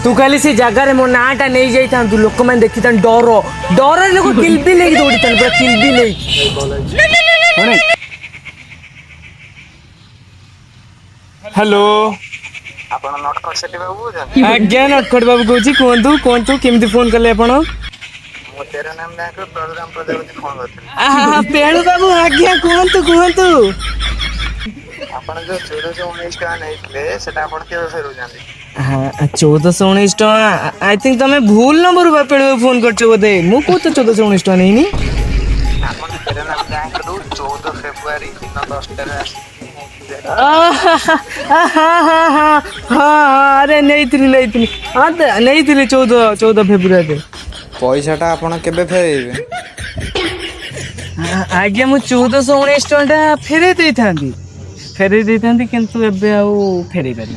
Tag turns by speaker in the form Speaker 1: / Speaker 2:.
Speaker 1: तू खाली से जगार मो नाटा नहीं जाता लोक मैंने देखी डर डर लोक किलबिल लेके दौड़ी पूरा किलबिल हेलो आज्ञा नटखट बाबू कौची कहतु कहतु केमती फोन कले आपण पेणु बाबू आज्ञा कहतु कहतु हाँ 1419 टका आई थिंक तमें भूल नंबर पेणु फोन कर बोधे मु कौ 1419 टका नहीं अरे नहीं हाँ नहीं 14 फेब्रुआरी
Speaker 2: पैसाटा आपण केबे फेरेइबे
Speaker 1: आज्ञा मु 1419 टका फेरे देई था किंतु एबे आउ फेरे पारि